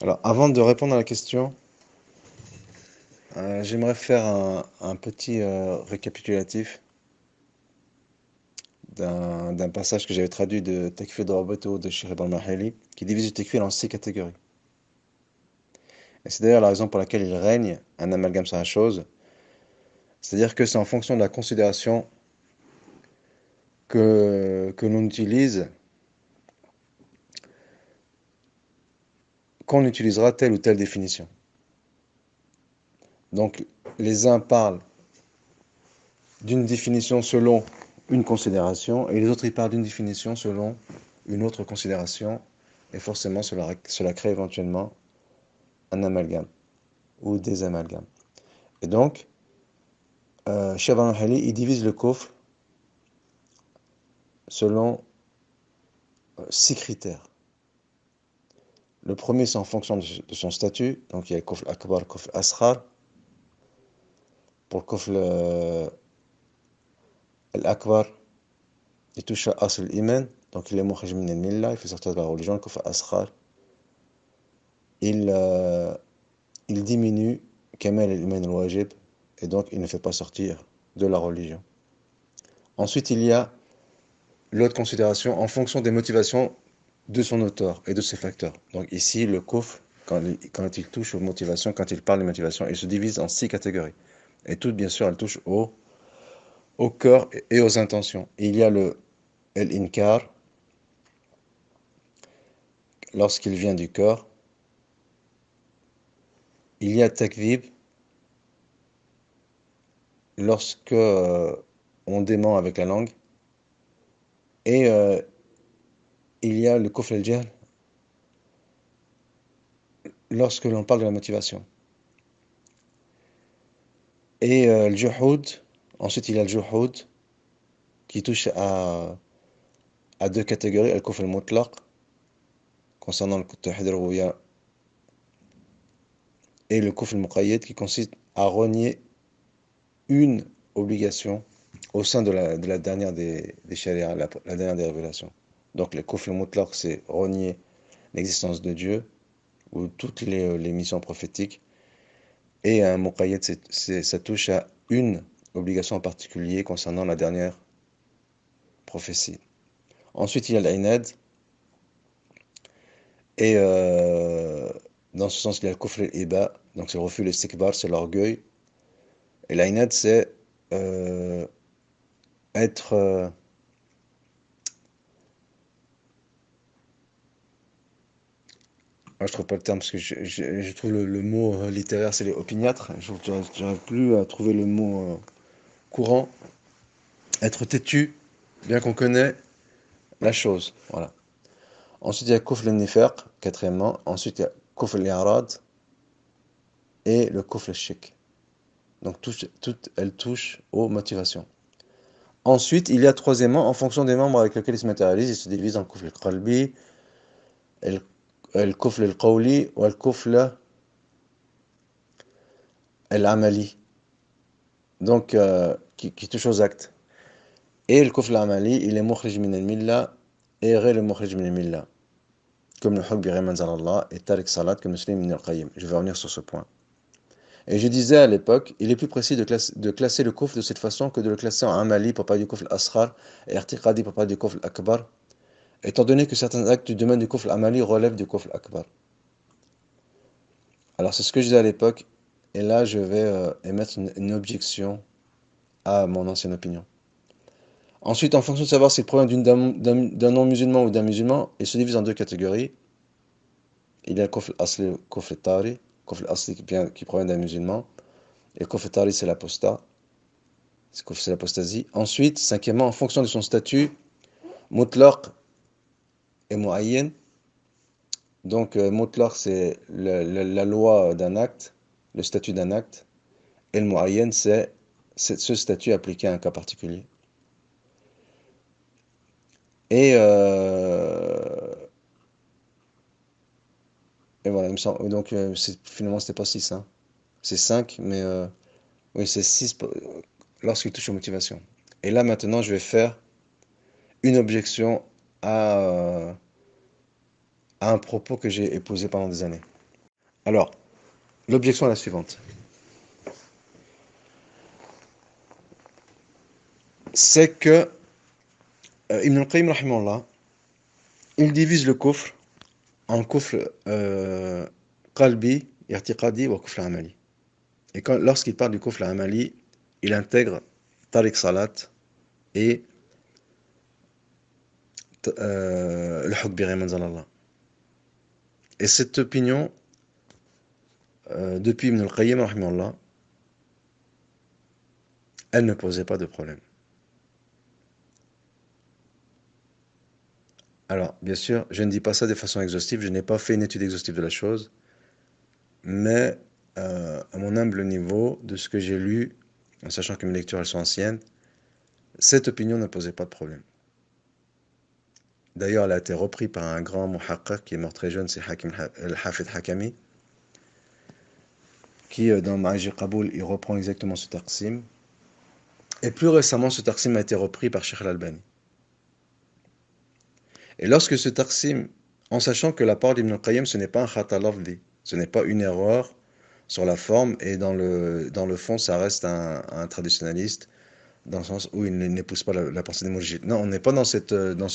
Alors, avant de répondre à la question, j'aimerais faire un petit récapitulatif d'un passage que j'avais traduit de Takfir Darabato de Cheikh Ibn Mahali, qui divise le Takfir en 6 catégories. Et c'est d'ailleurs la raison pour laquelle il règne un amalgame sur la chose, c'est-à-dire que c'est en fonction de la considération que l'on utilise qu'on utilisera telle ou telle définition. Donc, les uns parlent d'une définition selon une considération, et les autres ils parlent d'une définition selon une autre considération, et forcément cela crée éventuellement un amalgame ou des amalgames. Et donc, Cheikh al-Hali, il divise le kufr selon 6 critères. Le premier, c'est en fonction de son statut, donc il y a le kufr akbar, kufr asghar. Pour le kufr al-akbar, il touche à asl al-iman, donc il est mukhrij min al-millah, il fait sortir de la religion. Le kufr asghar, il, euh, il diminue Kamal al-Iman al-Wajib et donc il ne fait pas sortir de la religion. Ensuite, il y a l'autre considération en fonction des motivations de son auteur et de ses facteurs. Donc ici, le kufr, quand il touche aux motivations, quand il parle des motivations, il se divise en 6 catégories. Et toutes, bien sûr, elles touchent au cœur et aux intentions. Il y a le el-inkar, lorsqu'il vient du cœur. Il y a takdhib, lorsque on dément avec la langue. Et il y a le kufr al-jahl, lorsque l'on parle de la motivation. Et le juhud, ensuite il y a le juhud, qui touche à 2 catégories, al-kufr al-mutlaq, concernant le tawhid al-rububiyya, et le kufr al-muqayyad, qui consiste à renier une obligation au sein de la dernière des sharia, la dernière des révélations. Donc le kufr al-mutlaq, c'est renier l'existence de Dieu, ou toutes les missions prophétiques. Et un muqayyad, ça touche à une obligation en particulier concernant la dernière prophétie. Ensuite, il y a l'inad. Et dans ce sens, il y a le kufr al-iba. Donc, c'est le refus, l'istikbar, c'est l'orgueil. Et l'inad, c'est euh, être. Je trouve pas le terme parce que je trouve le mot littéraire, c'est les opiniâtres. J'arrive plus à trouver le mot courant. Être têtu, bien qu'on connaît la chose. Voilà. Ensuite, il y a kufr al-nifaq, quatrièmement. Ensuite, il y a kufr al-i'rad et le kufr al-shirk. Donc, toutes elles touchent aux motivations. Ensuite, il y a troisièmement, en fonction des membres avec lesquels il se matérialise, il se divise en kufr al-qalbi, el-kufr al-qawli ou el-kufr al-amali. Donc, qui touche aux actes. Et le kufr al-amali, il est mukhrij min al-millah et ghayr le mukhrij min al-millah. Comme le hukm bi ghayri manzalallah et tariq salat que Muslim ibn al-Qayyim. Je vais revenir sur ce point. Et je disais à l'époque, il est plus précis de classer le kufr de cette façon que de le classer en amali pour parler du kufr al-asghar et irtiqadi pour parler du kufr al-akbar, étant donné que certains actes du domaine du kufr amali relèvent du kufr akbar. Alors c'est ce que je disais à l'époque, et là je vais émettre une objection à mon ancienne opinion. Ensuite, en fonction de savoir si le problème d'un non-musulman ou d'un musulman, il se divise en 2 catégories. Il y a le kufr asli et le kufr tari. Le kufr asli qui provient d'un musulman, et le kufr tari c'est l'apostat, c'est l'apostasie. Ensuite, cinquièmement, en fonction de son statut, mutlaq et muayyan. Donc, mutlaq, c'est la loi d'un acte, le statut d'un acte, et le muayyan, c'est ce statut appliqué à un cas particulier. Et, et voilà, il me semble. Donc, finalement, c'était pas 6, hein. C'est 5, mais oui, c'est 6 lorsqu'il touche aux motivations. Et là, maintenant, je vais faire une objection à, euh, à un propos que j'ai épousé pendant des années. Alors, l'objection est la suivante. C'est que Ibn al-Qayyim, rahimahullah, il divise le kufr en kufr qalbi, i'tiqadi ou kufr amali. Et lorsqu'il parle du kufr amali, il intègre tariq salat et le hukm bi ghayri manzalallah. Et cette opinion, depuis Ibn al-Qayyim, rahimahullah, elle ne posait pas de problème. Alors, bien sûr, je ne dis pas ça de façon exhaustive, je n'ai pas fait une étude exhaustive de la chose, mais à mon humble niveau, de ce que j'ai lu, en sachant que mes lectures elles sont anciennes, cette opinion ne posait pas de problème. D'ailleurs, elle a été reprise par un grand muhaqqaq qui est mort très jeune, c'est Al-Hafid Hakami, qui dans Ma'ajir Qaboul, il reprend exactement ce taqsim. Et plus récemment, ce taqsim a été repris par Sheikh Al-Albani. Et lorsque ce taqsim, en sachant que la parole d'Ibn al-Qayyim, ce n'est pas un khata lafzi, ce n'est pas une erreur sur la forme, et dans le fond, ça reste un traditionnaliste, dans le sens où il n'épouse pas la pensée des moujahid. Non, on n'est pas dans ce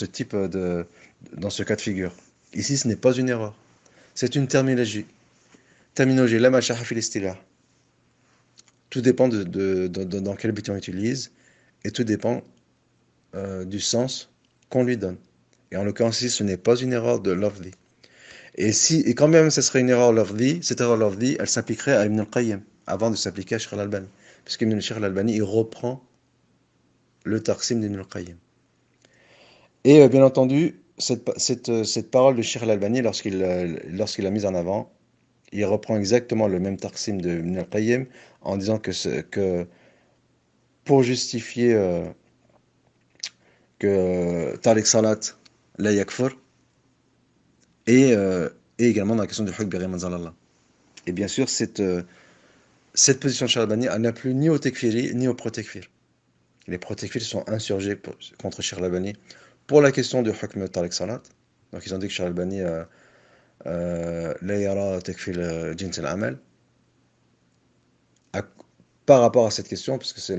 type dans ce cas de figure. Ici, ce n'est pas une erreur. C'est une terminologie. Terminologie, la machaha fil istilah. Tout dépend dans quel but on utilise, et tout dépend du sens qu'on lui donne. Et en l'occurrence ici, ce n'est pas une erreur de lafzi. Et quand même ce serait une erreur lafzi, cette erreur lafzi, elle s'appliquerait à Ibn al-Qayyim, avant de s'appliquer à Sheikh al-Albani. Puisqu'Ibn al-Albani, il reprend le taqsim d'Ibn al-Qayyim. Et bien entendu, cette parole de Sheikh al-Albani, lorsqu'il l'a mise en avant, il reprend exactement le même taqsim de Ibn al-Qayyim, en disant que pour justifier que Tariq Salat la yakfur, et également dans la question du hukm bi ghayri manzalallah. Et bien sûr, cette position de Sheikh al-Albani, elle n'a plus ni au tekfiri, ni au pro-tekfir. Les pro-tekfir sont insurgés contre Sheikh al-Albani pour la question du hukm Tariq Salat. Donc ils ont dit que Sheikh al-Albani la yara tekfir jins al-amal. Par rapport à cette question, parce que c'est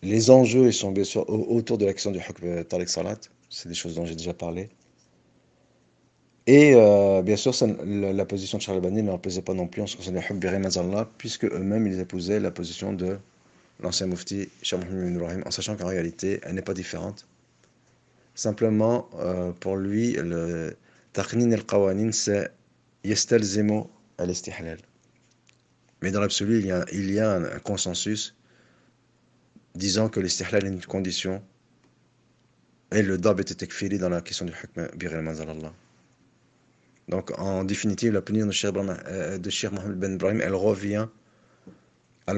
les enjeux ils sont bien sûr autour de la question du hukm Tariq Salat. C'est des choses dont j'ai déjà parlé. Et bien sûr, la position de Sheikh al-Albani ne leur plaisait pas non plus en ce qui concerne le hukm bi ghayri manzalallah, puisque eux-mêmes ils épousaient la position de l'ancien mufti Cheikh Mohammed ibn Ibrahim, en sachant qu'en réalité, elle n'est pas différente. Simplement, pour lui, le taqnin al-qawanin, c'est yastalzimu al-istihlal. Mais dans l'absolu, il y a un consensus disant que l'istihlal est une condition, et le dab était tekfiri dans la question du hukm bi ghayri manzalallah. Donc, en définitive, l'opinion de Cheikh Mohammed ibn Ibrahim, elle revient à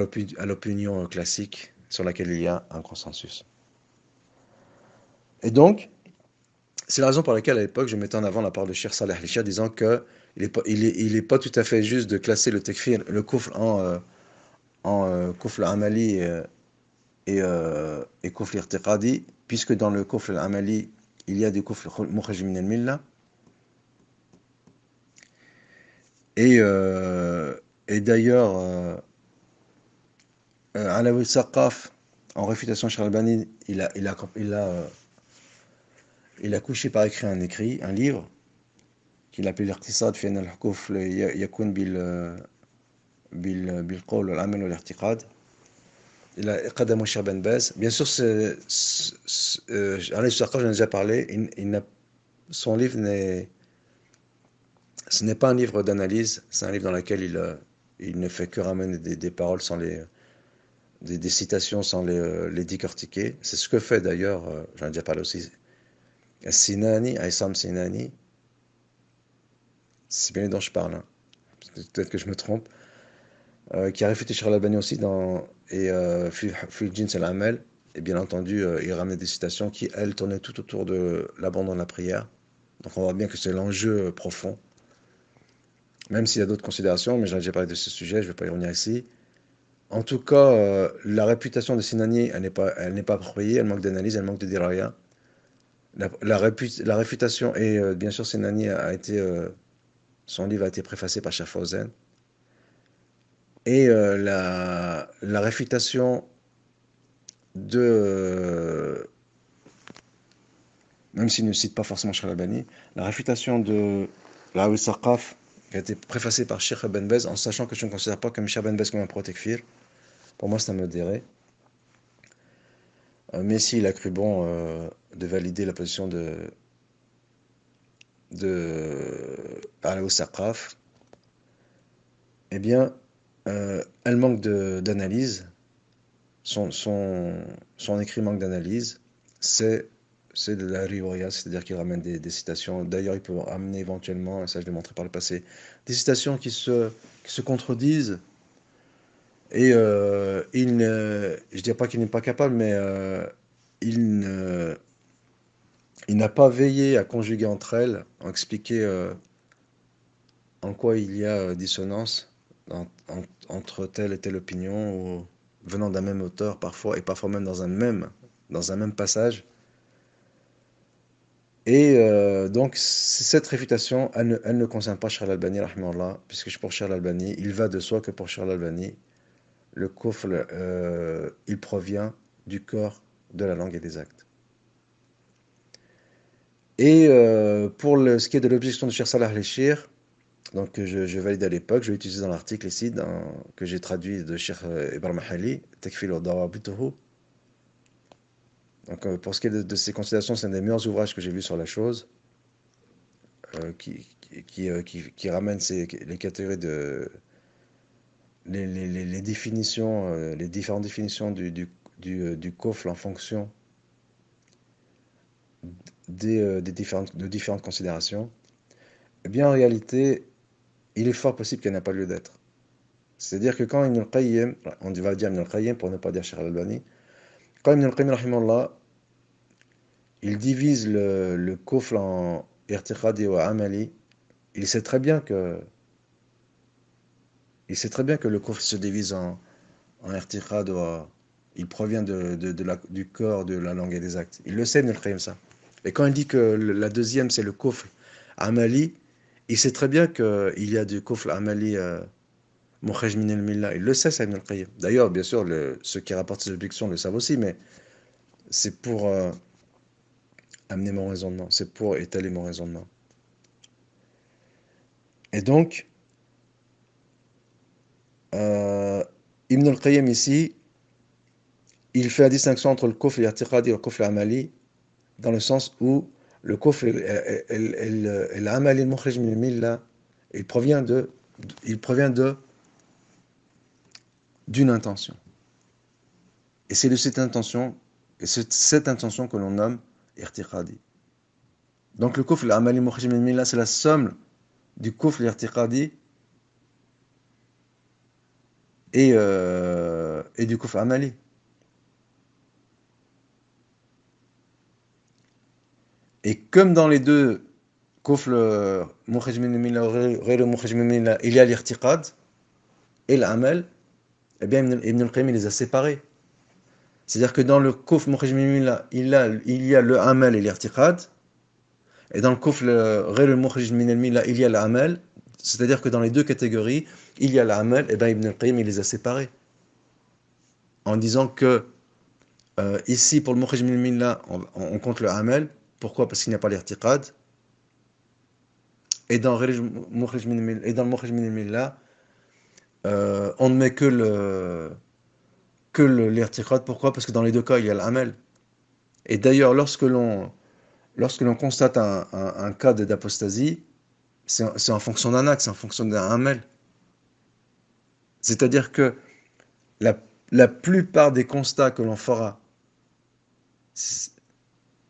l'opinion classique sur laquelle il y a un consensus. Et donc, c'est la raison pour laquelle à l'époque je mettais en avant la parole de Cheikh Saleh al-Shia, disant que il est pas tout à fait juste de classer le tekfir, le kufr en kufr amali et kufr irtiqadi, puisque dans le kufr amali il y a du kufr mukhrij min al-millah. Et d'ailleurs, Alawi Saqaf, en réfutation de Cheikh al-Albani, il a couché par écrit un livre qu'il appelle l'Iqtisad fi anna al-kufr yakun بالقول والعمل والاعتقاد. Il a قدمه Cheikh Ben Baz. Bien sûr, Alawi Saqaf, j'en ai déjà parlé, son livre ce n'est pas un livre d'analyse, c'est un livre dans lequel il ne fait que ramener des paroles sans des citations sans les décortiquer. C'est ce que fait d'ailleurs, j'en ai déjà parlé aussi, Sinani, Aïssam Sinani, c'est bien dont je parle, hein. Peut-être que je me trompe, qui a réfuté Cheikh al-Albani aussi et Fil Jins al-Amal, et bien entendu, il ramenait des citations qui, elles, tournaient tout autour de l'abandon de la prière. Donc on voit bien que c'est l'enjeu profond. Même s'il y a d'autres considérations, mais j'en ai déjà parlé de ce sujet, je ne vais pas y revenir ici. En tout cas, la réputation de Sinani, elle n'est pas appropriée, elle manque d'analyse, elle manque de diraya. La réfutation, et bien sûr Sinani a été Son livre a été préfacé par Cheikh Fawzan. Et la réfutation de, même s'il ne cite pas forcément Cheikh Al-Albani, la réfutation de Raoul Saqaf, qui a été préfacée par Cheikh Ben Bez, en sachant que je ne considère pas comme Cheikh Ben Bez comme un protekfir, pour moi c'est un modéré. Mais s'il a cru bon de valider la position de Raoul Saqaf, eh bien, elle manque d'analyse. Son écrit manque d'analyse. C'est de la riwaya, c'est-à-dire qu'il ramène des citations. D'ailleurs, il peut ramener éventuellement, et ça je l'ai montré par le passé, des citations qui se contredisent. Et je ne dirais pas qu'il n'est pas capable, mais il ne- il n'a pas veillé à conjuguer entre elles, à expliquer en quoi il y a dissonance entre telle et telle opinion, ou venant d'un même auteur parfois, et parfois même dans un même passage. Et donc, cette réfutation, elle ne concerne pas Charles Albani, rahimahullah, puisque pour Charles Albani, il va de soi que pour Charles Albani, le kufr, il provient du corps, de la langue et des actes. Et pour ce qui est de l'objection de Cheikh Salah al-Shir, donc que je valide à l'époque, je l'ai utilisé dans l'article ici, que j'ai traduit de Cheikh Ibrahim Mahali, Takfil wa Dawabituhu. Donc pour ce qui est de ces considérations, c'est un des meilleurs ouvrages que j'ai vu sur la chose. Qui ramène les catégories les définitions, les différentes définitions du kufr en fonction de différentes considérations, eh bien en réalité, il est fort possible qu'elle n'a pas lieu d'être. C'est-à-dire que quand Ibn al-Qayyim, on va dire Ibn al-Qayyim pour ne pas dire Cheikh al-Albani, quand Ibn al-Qayyim, rahimahullah, il divise le kufr en irtiqadi wa amali, il sait très bien que, le kufr se divise en irtiqad, il provient du corps, de la langue et des actes. Il le sait, Ibn al-Qayyim, ça. Et quand il dit que la deuxième, c'est le kufr amali, il sait très bien qu'il y a du kufr amali mukhraj min al-millah. Il le sait, ça, Ibn al-Qayyim. D'ailleurs, bien sûr, ceux qui rapportent ces objections le savent aussi, mais c'est pour amener mon raisonnement, c'est pour étaler mon raisonnement. Et donc, euh, Ibn al-Qayyim ici, il fait la distinction entre le kufr i'tiqadi et le kufr amali, dans le sens où le kufr l'amali al-mukhraj min al-millah, il provient d'une intention. Et c'est de cette intention, et c'est cette intention que l'on nomme irtiqadi. Donc le kufr l'amali al-mukhraj min al-millah, c'est la somme du kufr l'irtiqadi et du kufr amali. Et comme dans les deux kufr mukhraj min al-millah ou ghayr mukhraj min al-millah, il y a l'irtiqad et l'amal, eh bien Ibn al-Qayyim les a séparés. C'est-à-dire que dans le kufr mukhraj min al-millah, il y a le amal et l'irtiqad, et dans le kufr ghayr mukhraj min al-millah, il y a l'amal. C'est-à-dire que dans les deux catégories, il y a l'amal, et bien Ibn al-Qayyim il les a séparés. En disant que ici, pour le mukhraj min al-millah, on compte le amal. Pourquoi? Parce qu'il n'y a pas l'irtiqad. Et dans le mukhraj min al-millah, on ne met que l'irtiqad. Pourquoi? Parce que dans les deux cas, il y a l'amal. Et d'ailleurs, lorsque l'on constate un cas d'apostasie, c'est en fonction d'un axe, c'est en fonction d'un amal. C'est-à-dire que la, la plupart des constats que l'on fera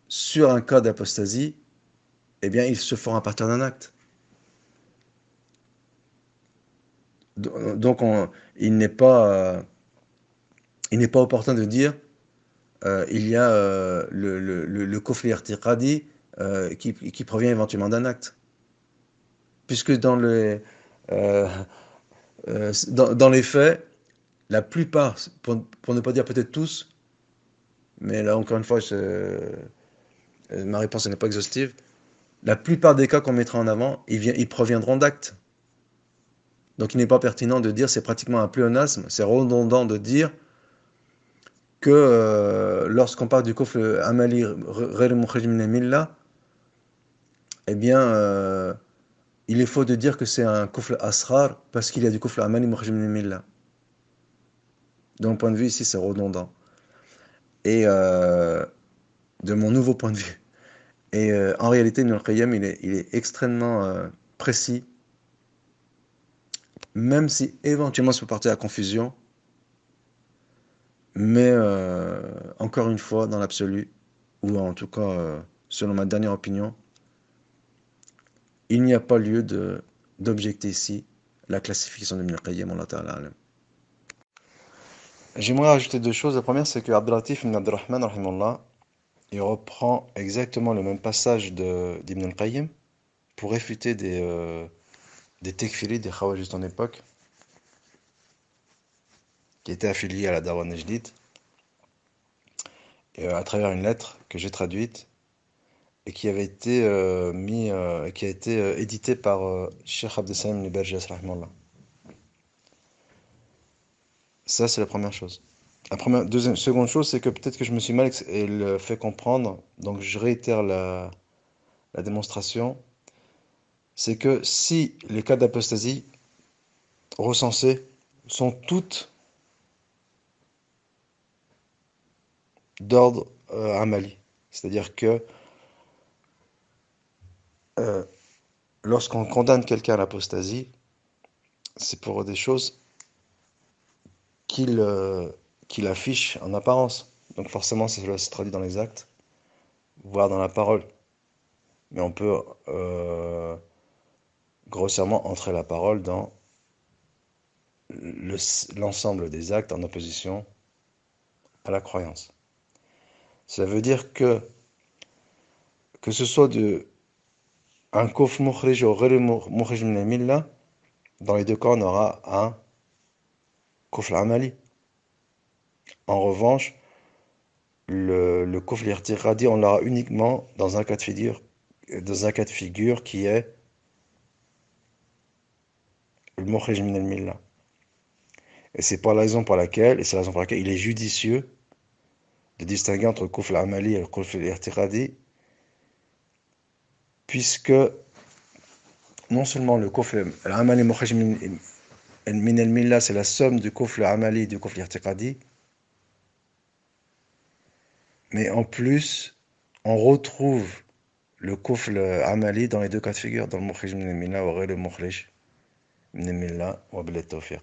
sur un cas d'apostasie, eh bien, ils se feront à partir d'un acte. Donc, il n'est pas opportun de dire il y a le kufr irtiqadi qui provient éventuellement d'un acte. Puisque euh, dans les faits, la plupart, pour ne pas dire peut-être tous, mais là encore une fois, ma réponse n'est pas exhaustive, la plupart des cas qu'on mettra en avant, ils proviendront d'actes. Donc il n'est pas pertinent de dire c'est pratiquement un pléonasme, c'est redondant de dire que lorsqu'on parle du kufr amali ghayr mukhrij min al-millah, eh bien il est faux de dire que c'est un kufr asghar parce qu'il y a du kufr amali mukhrij min al-millah. De mon point de vue ici c'est redondant. Et de mon nouveau point de vue. Et en réalité, Ibn al-Qayyim, il est extrêmement précis, même si éventuellement ça peut porter à confusion, mais encore une fois, dans l'absolu, ou en tout cas selon ma dernière opinion, il n'y a pas lieu d'objecter ici la classification d'Ibn al-Qayyim. Allah ta'ala alam. J'aimerais rajouter deux choses. La première, c'est que Abdul-Latif ibn Abdurrahman, rahimahullah, il reprend exactement le même passage d'Ibn al-Qayyim pour réfuter des tekfiris, des khawarijis de son époque, qui étaient affiliés à la Dawa Nejdid, et à travers une lettre que j'ai traduite et qui avait été qui a été éditée par Cheikh Abdessalem Ibn Berjas, rahimahullah. Ça, c'est la première chose. Seconde chose, c'est que peut-être que je me suis mal fait comprendre, donc je réitère la démonstration, c'est que si les cas d'apostasie recensés sont toutes d'ordre amali, c'est-à-dire que euh, lorsqu'on condamne quelqu'un à l'apostasie, c'est pour des choses qu'il qu'il affiche en apparence. Donc forcément, cela se traduit dans les actes, voire dans la parole. Mais on peut grossièrement entrer la parole dans l'ensemble des actes en opposition à la croyance. Ça veut dire que ce soit un kufr mukhrij ou ghayr mukhrij min al-millah, dans les deux cas, on aura un kufr amali. En revanche, le kufr irtiqadi, on l'aura uniquement dans un cas de figure qui est le mukhrij min al-millah. Et c'est la raison pour laquelle il est judicieux de distinguer entre le kufr amali et le kufr irtiqadi, puisque non seulement le kufr amali mukhrij min al-millah, c'est la somme du kufr amali et du kufr irtiqadi, mais en plus, on retrouve le kufr amali dans les deux cas de figure, dans le mukhrij min al-millah wa ghayr al-mukhrij min al-millah wa bil tawfiq.